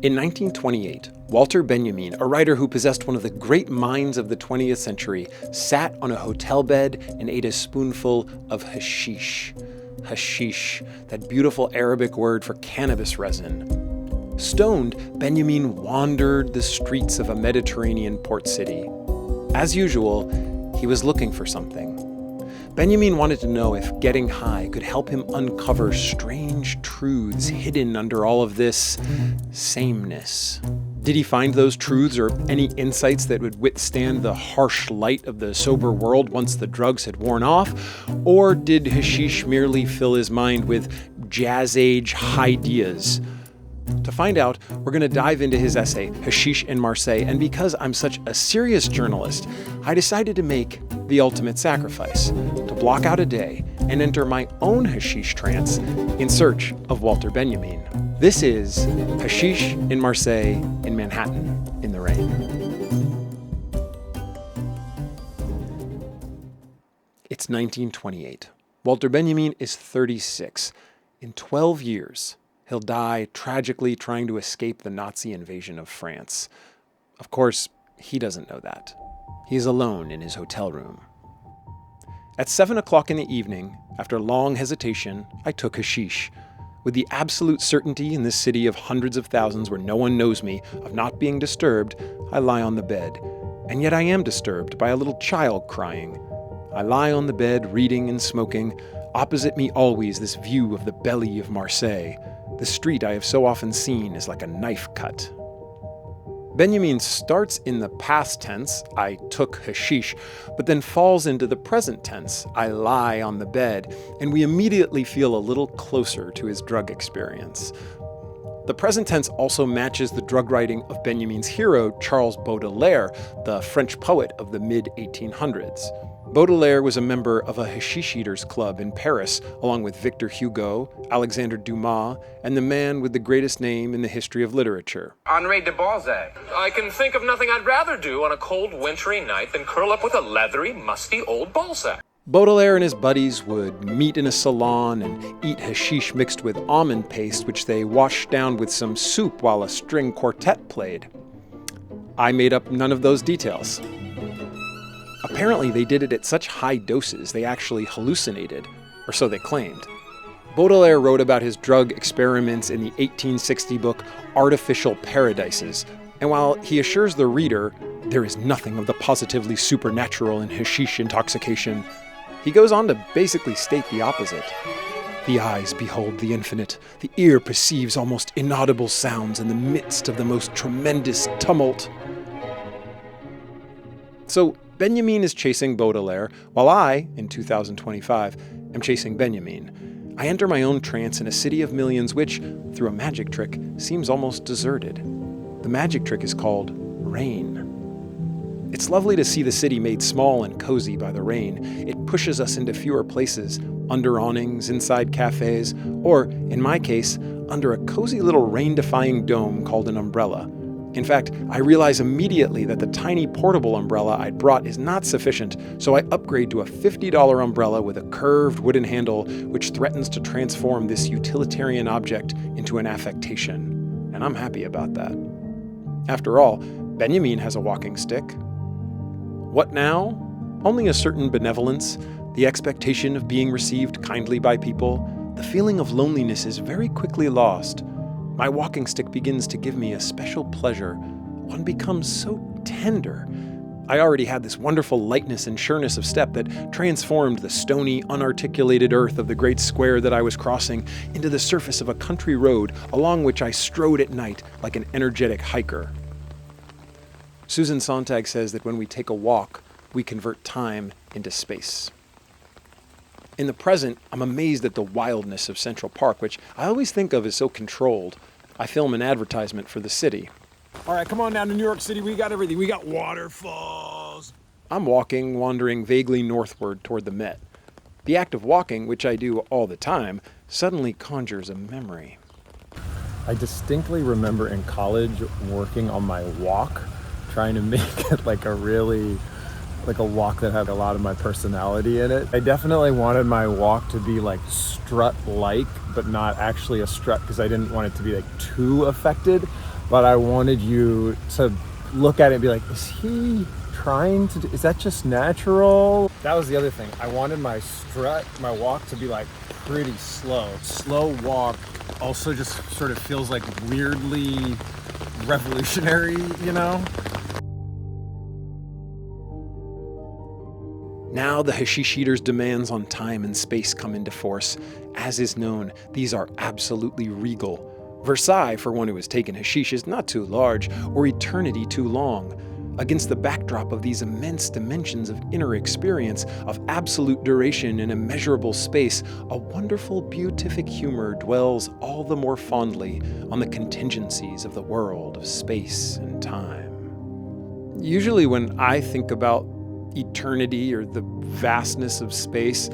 In 1928, Walter Benjamin, a writer who possessed one of the great minds of the 20th century, sat on a hotel bed and ate a spoonful of hashish. Hashish, that beautiful Arabic word for cannabis resin. Stoned, Benjamin wandered the streets of a Mediterranean port city. As usual, he was looking for something. Benjamin wanted to know if getting high could help him uncover strange truths hidden under all of this sameness. Did he find those truths or any insights that would withstand the harsh light of the sober world once the drugs had worn off? Or did hashish merely fill his mind with jazz-age ideas? To find out, we're going to dive into his essay, Hashish in Marseilles, and because I'm such a serious journalist, I decided to make the ultimate sacrifice, to block out a day and enter my own hashish trance in search of Walter Benjamin. This is Hashish in Marseilles in Manhattan in the rain. It's 1928. Walter Benjamin is 36. In 12 years, he'll die tragically trying to escape the Nazi invasion of France. Of course, he doesn't know that. He's alone in his hotel room. At 7 o'clock in the evening, after long hesitation, I took hashish. With the absolute certainty in this city of hundreds of thousands where no one knows me of not being disturbed, I lie on the bed. And yet I am disturbed by a little child crying. I lie on the bed, reading and smoking. Opposite me always this view of the belly of Marseilles. The street I have so often seen is like a knife cut. Benjamin starts in the past tense, I took hashish, but then falls into the present tense, I lie on the bed, and we immediately feel a little closer to his drug experience. The present tense also matches the drug writing of Benjamin's hero, Charles Baudelaire, the French poet of the mid-1800s. Baudelaire was a member of a hashish eaters club in Paris, along with Victor Hugo, Alexandre Dumas, and the man with the greatest name in the history of literature, Henri de Balzac. I can think of nothing I'd rather do on a cold, wintry night than curl up with a leathery, musty old Balzac. Baudelaire and his buddies would meet in a salon and eat hashish mixed with almond paste, which they washed down with some soup while a string quartet played. I made up none of those details. Apparently, they did it at such high doses they actually hallucinated, or so they claimed. Baudelaire wrote about his drug experiments in the 1860 book Artificial Paradises, and while he assures the reader there is nothing of the positively supernatural in hashish intoxication, he goes on to basically state the opposite. The eyes behold the infinite, the ear perceives almost inaudible sounds in the midst of the most tremendous tumult. So, Benjamin is chasing Baudelaire, while I, in 2025, am chasing Benjamin. I enter my own trance in a city of millions which, through a magic trick, seems almost deserted. The magic trick is called rain. It's lovely to see the city made small and cozy by the rain. It pushes us into fewer places, under awnings, inside cafes, or, in my case, under a cozy little rain-defying dome called an umbrella. In fact, I realize immediately that the tiny portable umbrella I'd brought is not sufficient, so I upgrade to a $50 umbrella with a curved wooden handle which threatens to transform this utilitarian object into an affectation. And I'm happy about that. After all, Benjamin has a walking stick. What now? Only a certain benevolence, the expectation of being received kindly by people. The feeling of loneliness is very quickly lost. My walking stick begins to give me a special pleasure. One becomes so tender. I already had this wonderful lightness and sureness of step that transformed the stony, unarticulated earth of the great square that I was crossing into the surface of a country road along which I strode at night like an energetic hiker. Susan Sontag says that when we take a walk, we convert time into space. In the present, I'm amazed at the wildness of Central Park, which I always think of as so controlled. I film an advertisement for the city. All right, come on down to New York City. We got everything. We got waterfalls. I'm wandering vaguely northward toward the Met. The act of walking, which I do all the time, suddenly conjures a memory. I distinctly remember in college working on my walk, trying to make it like a walk that had a lot of my personality in it. I definitely wanted my walk to be like strut-like, but not actually a strut because I didn't want it to be like too affected. but I wanted you to look at it and be like, is he trying to is that just natural? That was the other thing. I wanted my walk to be like pretty slow. Slow walk also just sort of feels like weirdly revolutionary, you know? Now the hashish eater's demands on time and space come into force. As is known, these are absolutely regal. Versailles, for one who has taken hashish, is not too large, or eternity too long. Against the backdrop of these immense dimensions of inner experience, of absolute duration and immeasurable space, a wonderful beatific humor dwells all the more fondly on the contingencies of the world of space and time. Usually when I think about eternity or the vastness of space,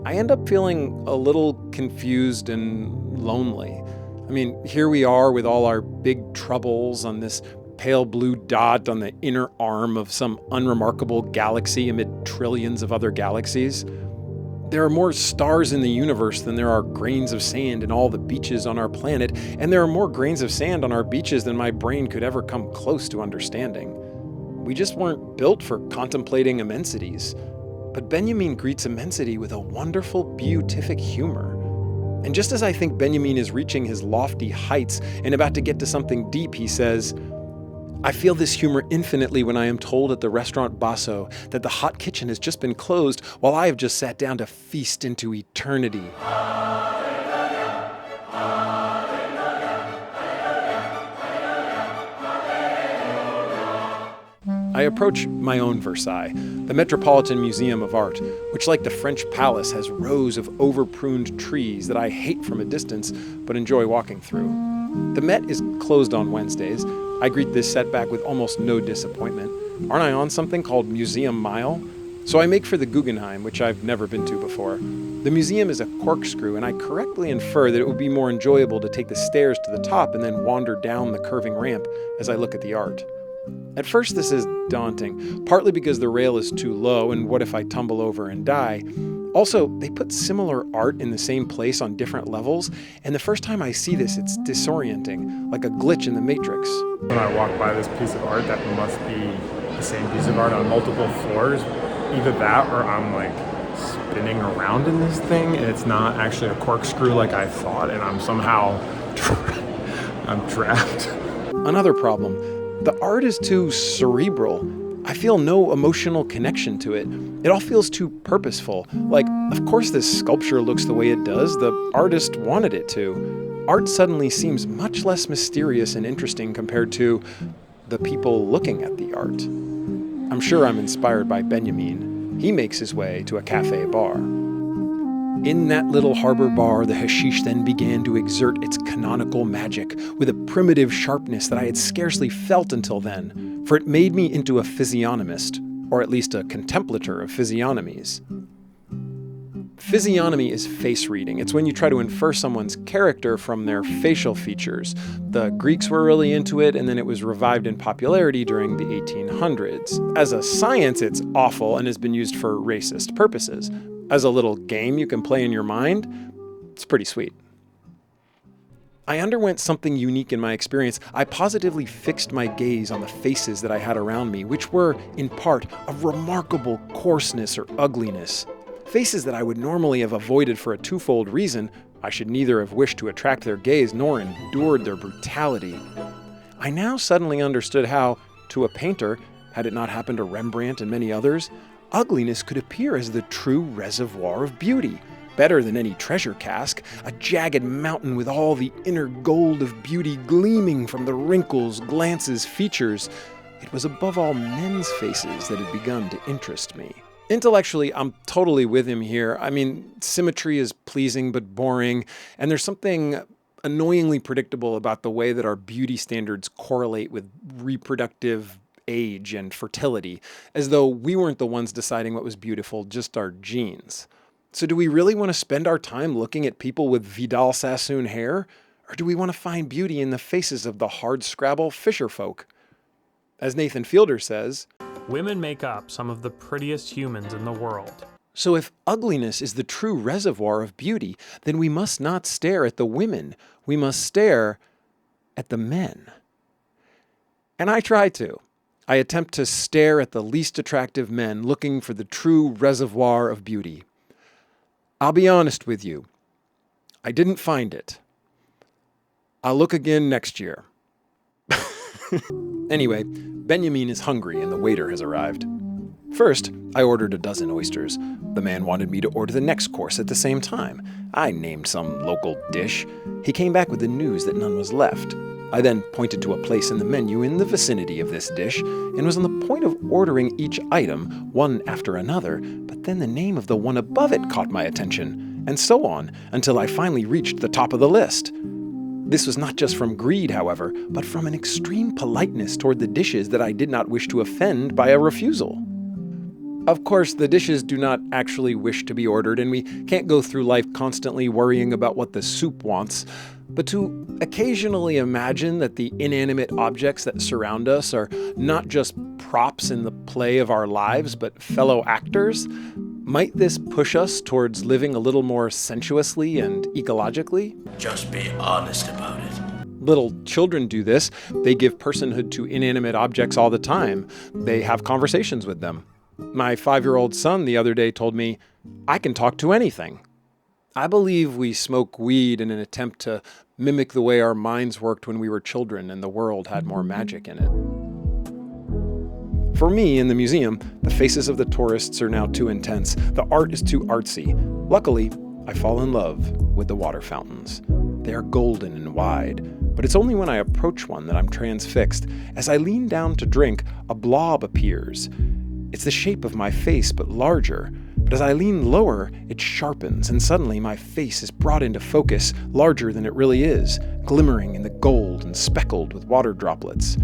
I end up feeling a little confused and lonely. I mean, here we are with all our big troubles on this pale blue dot on the inner arm of some unremarkable galaxy amid trillions of other galaxies. There are more stars in the universe than there are grains of sand in all the beaches on our planet, and there are more grains of sand on our beaches than my brain could ever come close to understanding. We just weren't built for contemplating immensities. But Benjamin greets immensity with a wonderful beatific humor. And just as I think Benjamin is reaching his lofty heights and about to get to something deep, he says, I feel this humor infinitely when I am told at the restaurant Basso that the hot kitchen has just been closed while I have just sat down to feast into eternity. I approach my own Versailles, the Metropolitan Museum of Art, which like the French palace has rows of over-pruned trees that I hate from a distance but enjoy walking through. The Met is closed on Wednesdays. I greet this setback with almost no disappointment. Aren't I on something called Museum Mile? So I make for the Guggenheim, which I've never been to before. The museum is a corkscrew, and I correctly infer that it would be more enjoyable to take the stairs to the top and then wander down the curving ramp as I look at the art. At first this is daunting, partly because the rail is too low and what if I tumble over and die? Also, they put similar art in the same place on different levels, and the first time I see this, it's disorienting, like a glitch in the Matrix. When I walk by this piece of art that must be the same piece of art on multiple floors, either that or I'm like spinning around in this thing and it's not actually a corkscrew like I thought, and I'm somehow I'm trapped. Another problem. The art is too cerebral. I feel no emotional connection to it. It all feels too purposeful. Like, of course this sculpture looks the way it does. The artist wanted it to. Art suddenly seems much less mysterious and interesting compared to the people looking at the art. I'm sure I'm inspired by Benjamin. He makes his way to a cafe bar. In that little harbor bar, the hashish then began to exert its canonical magic with a primitive sharpness that I had scarcely felt until then, for it made me into a physiognomist, or at least a contemplator of physiognomies. Physiognomy is face reading. It's when you try to infer someone's character from their facial features. The Greeks were really into it, and then it was revived in popularity during the 1800s. As a science, it's awful and has been used for racist purposes. As a little game you can play in your mind, it's pretty sweet. I underwent something unique in my experience. I positively fixed my gaze on the faces that I had around me, which were, in part, of remarkable coarseness or ugliness. Faces that I would normally have avoided for a twofold reason. I should neither have wished to attract their gaze nor endured their brutality. I now suddenly understood how, to a painter, had it not happened to Rembrandt and many others, ugliness could appear as the true reservoir of beauty, better than any treasure cask, a jagged mountain with all the inner gold of beauty gleaming from the wrinkles, glances, features. It was above all men's faces that had begun to interest me. Intellectually, I'm totally with him here. I mean, symmetry is pleasing but boring, and there's something annoyingly predictable about the way that our beauty standards correlate with reproductive age and fertility, as though we weren't the ones deciding what was beautiful, just our genes. So do we really want to spend our time looking at people with Vidal Sassoon hair? Or do we want to find beauty in the faces of the hard-scrabble fisher folk? As Nathan Fielder says, women make up some of the prettiest humans in the world. So if ugliness is the true reservoir of beauty, then we must not stare at the women. We must stare at the men. And I try to. I attempt to stare at the least attractive men looking for the true reservoir of beauty. I'll be honest with you. I didn't find it. I'll look again next year. Anyway, Benjamin is hungry and the waiter has arrived. First, I ordered a dozen oysters. The man wanted me to order the next course at the same time. I named some local dish. He came back with the news that none was left. I then pointed to a place in the menu in the vicinity of this dish and was on the point of ordering each item, one after another, but then the name of the one above it caught my attention, and so on, until I finally reached the top of the list. This was not just from greed, however, but from an extreme politeness toward the dishes that I did not wish to offend by a refusal. Of course, the dishes do not actually wish to be ordered, and we can't go through life constantly worrying about what the soup wants. But to occasionally imagine that the inanimate objects that surround us are not just props in the play of our lives, but fellow actors, might this push us towards living a little more sensuously and ecologically? Just be honest about it. Little children do this. They give personhood to inanimate objects all the time. They have conversations with them. My 5-year-old son the other day told me, I can talk to anything. I believe we smoke weed in an attempt to mimic the way our minds worked when we were children and the world had more magic in it. For me, in the museum, the faces of the tourists are now too intense. The art is too artsy. Luckily, I fall in love with the water fountains. They are golden and wide, but it's only when I approach one that I'm transfixed. As I lean down to drink, a blob appears. It's the shape of my face, but larger. But as I lean lower, it sharpens, and suddenly my face is brought into focus, larger than it really is, glimmering in the gold and speckled with water droplets.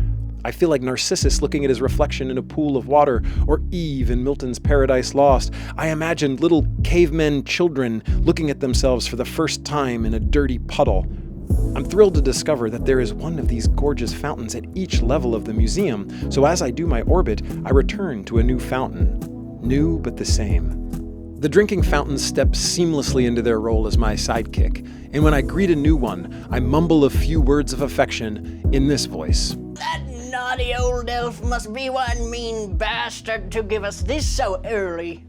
I feel like Narcissus looking at his reflection in a pool of water, or Eve in Milton's Paradise Lost. I imagined little cavemen children looking at themselves for the first time in a dirty puddle. I'm thrilled to discover that there is one of these gorgeous fountains at each level of the museum, so as I do my orbit, I return to a new fountain. New but the same. The drinking fountains step seamlessly into their role as my sidekick, and when I greet a new one, I mumble a few words of affection in this voice. That naughty old elf must be one mean bastard to give us this so early.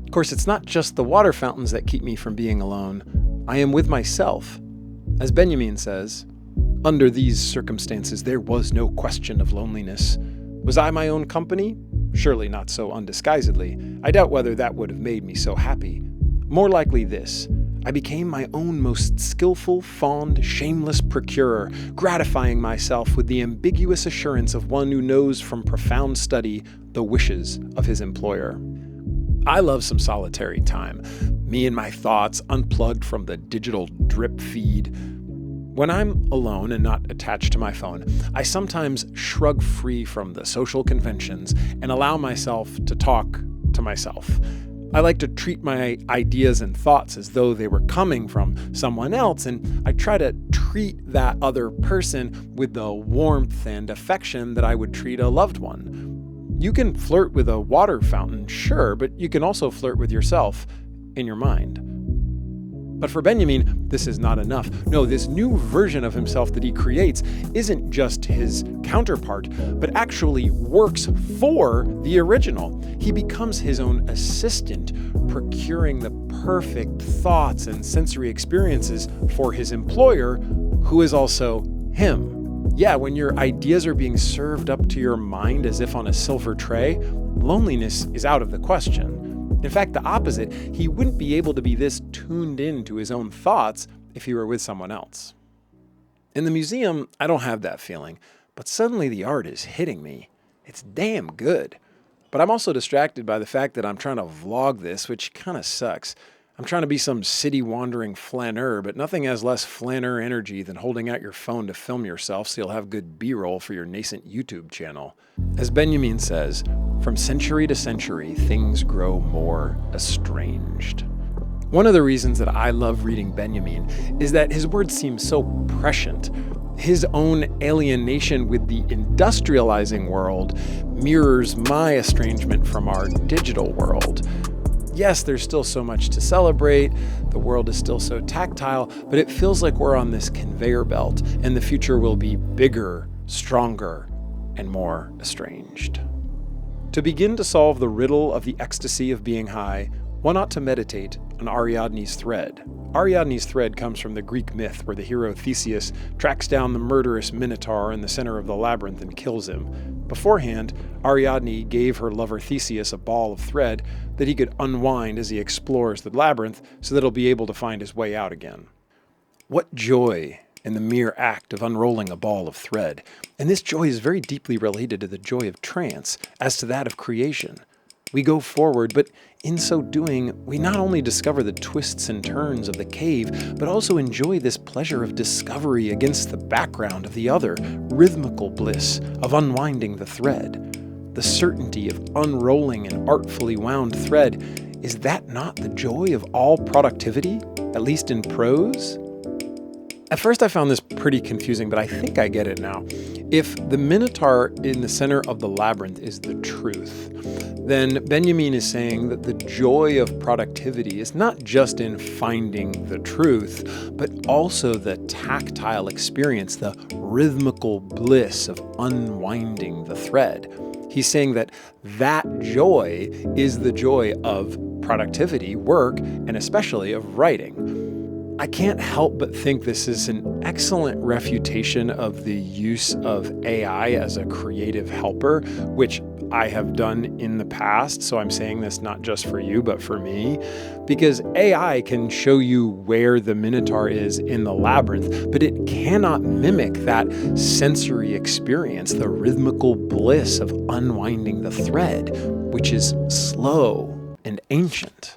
Of course, it's not just the water fountains that keep me from being alone. I am with myself. As Benjamin says, under these circumstances, there was no question of loneliness. Was I my own company? Surely not so undisguisedly. I doubt whether that would have made me so happy. More likely this. I became my own most skillful, fond, shameless procurer, gratifying myself with the ambiguous assurance of one who knows from profound study the wishes of his employer. I love some solitary time, me and my thoughts unplugged from the digital drip feed. When I'm alone and not attached to my phone, I sometimes shrug free from the social conventions and allow myself to talk to myself. I like to treat my ideas and thoughts as though they were coming from someone else, and I try to treat that other person with the warmth and affection that I would treat a loved one. You can flirt with a water fountain, sure, but you can also flirt with yourself in your mind. But for Benjamin, this is not enough. No, this new version of himself that he creates isn't just his counterpart, but actually works for the original. He becomes his own assistant, procuring the perfect thoughts and sensory experiences for his employer, who is also him. Yeah, when your ideas are being served up to your mind as if on a silver tray, loneliness is out of the question. In fact, the opposite, he wouldn't be able to be this tuned in to his own thoughts if he were with someone else. In the museum, I don't have that feeling, but suddenly the art is hitting me. It's damn good. But I'm also distracted by the fact that I'm trying to vlog this, which kind of sucks. I'm trying to be some city-wandering flaneur, but nothing has less flaneur energy than holding out your phone to film yourself so you'll have good B-roll for your nascent YouTube channel. As Benjamin says, from century to century, things grow more estranged. One of the reasons that I love reading Benjamin is that his words seem so prescient. His own alienation with the industrializing world mirrors my estrangement from our digital world. Yes, there's still so much to celebrate, the world is still so tactile, but it feels like we're on this conveyor belt, and the future will be bigger, stronger, and more estranged. To begin to solve the riddle of the ecstasy of being high, one ought to meditate on Ariadne's thread. Ariadne's thread comes from the Greek myth where the hero Theseus tracks down the murderous Minotaur in the center of the labyrinth and kills him. Beforehand, Ariadne gave her lover Theseus a ball of thread that he could unwind as he explores the labyrinth so that he'll be able to find his way out again. What joy in the mere act of unrolling a ball of thread. And this joy is very deeply related to the joy of trance as to that of creation. We go forward, but in so doing, we not only discover the twists and turns of the cave, but also enjoy this pleasure of discovery against the background of the other, rhythmical bliss of unwinding the thread. The certainty of unrolling an artfully wound thread, is that not the joy of all productivity, at least in prose? At first I found this pretty confusing, but I think I get it now. If the Minotaur in the center of the labyrinth is the truth, then Benjamin is saying that the joy of productivity is not just in finding the truth, but also the tactile experience, the rhythmical bliss of unwinding the thread. He's saying that that joy is the joy of productivity, work, and especially of writing. I can't help but think this is an excellent refutation of the use of AI as a creative helper, which I have done in the past. So I'm saying this not just for you, but for me, because AI can show you where the Minotaur is in the labyrinth, but it cannot mimic that sensory experience, the rhythmical bliss of unwinding the thread, which is slow and ancient.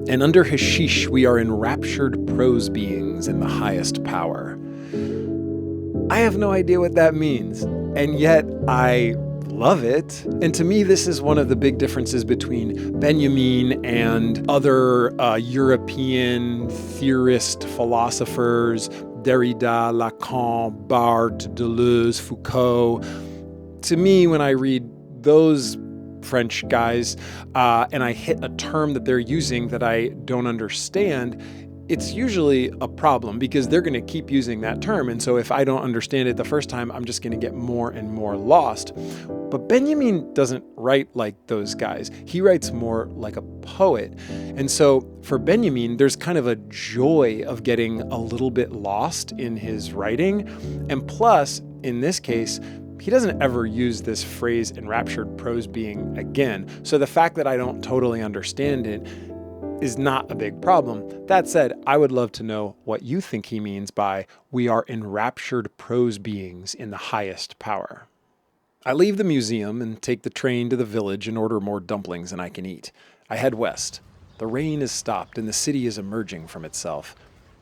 And under Hashish, we are enraptured prose beings in the highest power. I have no idea what that means, and yet I love it. And to me, this is one of the big differences between Benjamin and other European theorist philosophers, Derrida, Lacan, Barthes, Deleuze, Foucault. To me, when I read those French guys, and I hit a term that they're using that I don't understand, it's usually a problem because they're going to keep using that term. And so if I don't understand it the first time, I'm just going to get more and more lost. But Benjamin doesn't write like those guys. He writes more like a poet. And so for Benjamin, there's kind of a joy of getting a little bit lost in his writing. And plus, in this case, he doesn't ever use this phrase enraptured prose being again. So the fact that I don't totally understand it is not a big problem. That said, I would love to know what you think he means by we are enraptured prose beings in the highest power. I leave the museum and take the train to the village and order more dumplings than I can eat. I head west. The rain has stopped and the city is emerging from itself.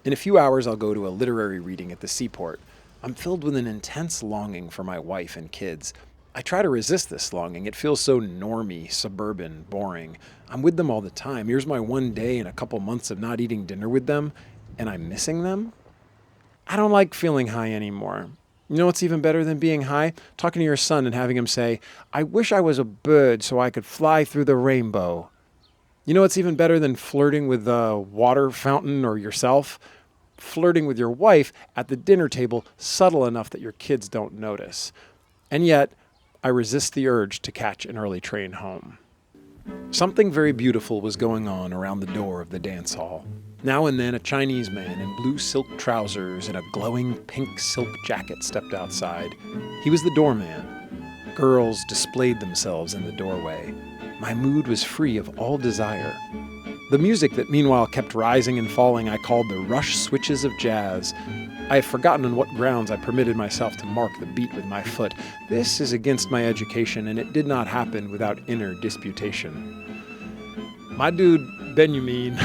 In a few hours, I'll go to a literary reading at the seaport. I'm filled with an intense longing for my wife and kids. I try to resist this longing. It feels so normie, suburban, boring. I'm with them all the time. Here's my one day and a couple months of not eating dinner with them, and I'm missing them? I don't like feeling high anymore. You know what's even better than being high? Talking to your son and having him say, "I wish I was a bird so I could fly through the rainbow." You know what's even better than flirting with a water fountain or yourself? Flirting with your wife at the dinner table, subtle enough that your kids don't notice. And yet, I resist the urge to catch an early train home. Something very beautiful was going on around the door of the dance hall. Now and then a Chinese man in blue silk trousers and a glowing pink silk jacket stepped outside. He was the doorman. Girls displayed themselves in the doorway. My mood was free of all desire. The music that meanwhile kept rising and falling I called the rush switches of jazz. I have forgotten on what grounds I permitted myself to mark the beat with my foot. This is against my education, and it did not happen without inner disputation. My dude, Benjamin,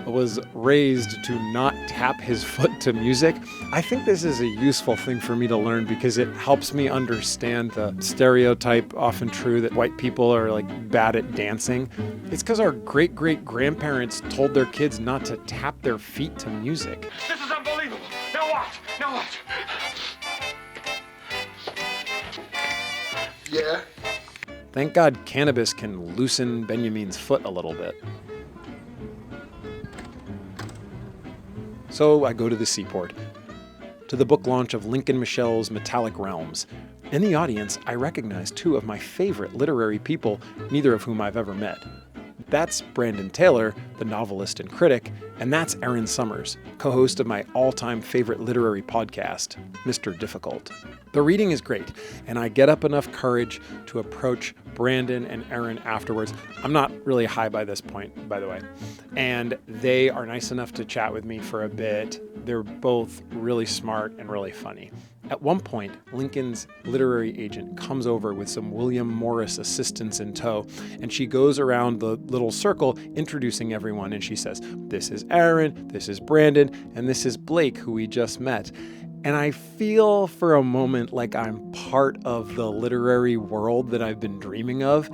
was raised to not tap his foot to music. I think this is a useful thing for me to learn because it helps me understand the stereotype, often true, that white people are like bad at dancing. It's because our great-great-grandparents told their kids not to tap their feet to music. This is unbelievable. Now watch. Now watch. Yeah. Thank God cannabis can loosen Benjamin's foot a little bit. So I go to the seaport, to the book launch of Lincoln Michel's Metallic Realms. In the audience, I recognize two of my favorite literary people, neither of whom I've ever met. That's Brandon Taylor, the novelist and critic, and that's Aaron Summers, co-host of my all-time favorite literary podcast, Mr. Difficult. The reading is great, and I get up enough courage to approach Brandon and Aaron afterwards. I'm not really high by this point, by the way, and they are nice enough to chat with me for a bit. They're both really smart and really funny. At one point, Lincoln's literary agent comes over with some William Morris assistants in tow, and she goes around the little circle introducing everyone, and she says, "This is Aaron, this is Brandon, and this is Blake, who we just met." And I feel for a moment like I'm part of the literary world that I've been dreaming of,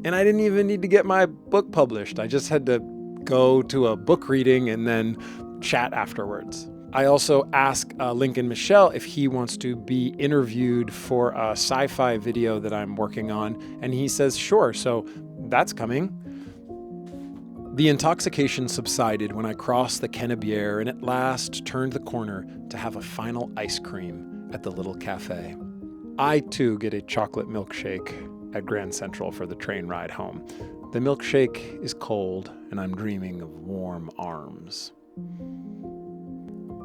and I didn't even need to get my book published. I just had to go to a book reading and then chat afterwards. I also ask Lincoln Michel if he wants to be interviewed for a sci-fi video that I'm working on, and he says sure, so that's coming. The intoxication subsided when I crossed the Canebière and at last turned the corner to have a final ice cream at the little cafe. I too get a chocolate milkshake at Grand Central for the train ride home. The milkshake is cold, and I'm dreaming of warm arms.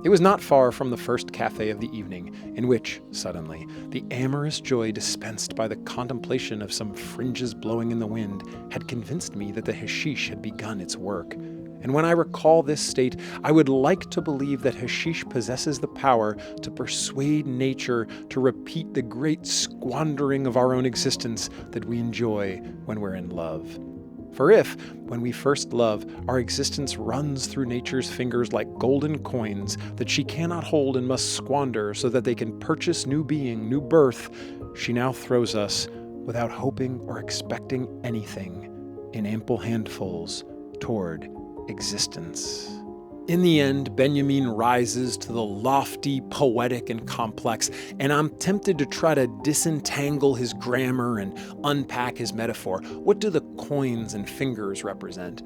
It was not far from the first cafe of the evening, in which, suddenly, the amorous joy dispensed by the contemplation of some fringes blowing in the wind had convinced me that the hashish had begun its work. And when I recall this state, I would like to believe that hashish possesses the power to persuade nature to repeat the great squandering of our own existence that we enjoy when we're in love. For if, when we first love, our existence runs through nature's fingers like golden coins that she cannot hold and must squander so that they can purchase new being, new birth, she now throws us, without hoping or expecting anything, in ample handfuls toward existence. In the end, Benjamin rises to the lofty, poetic, and complex, and I'm tempted to try to disentangle his grammar and unpack his metaphor. What do the coins and fingers represent?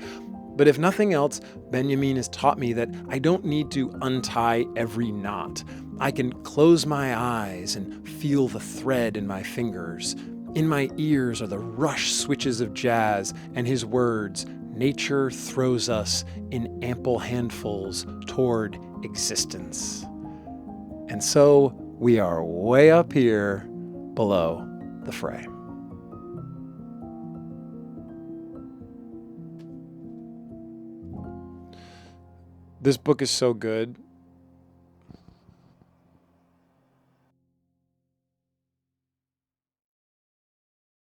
But if nothing else, Benjamin has taught me that I don't need to untie every knot. I can close my eyes and feel the thread in my fingers. In my ears are the rush switches of jazz and his words, "Nature throws us in ample handfuls toward existence." And so we are way up here below the fray. This book is so good.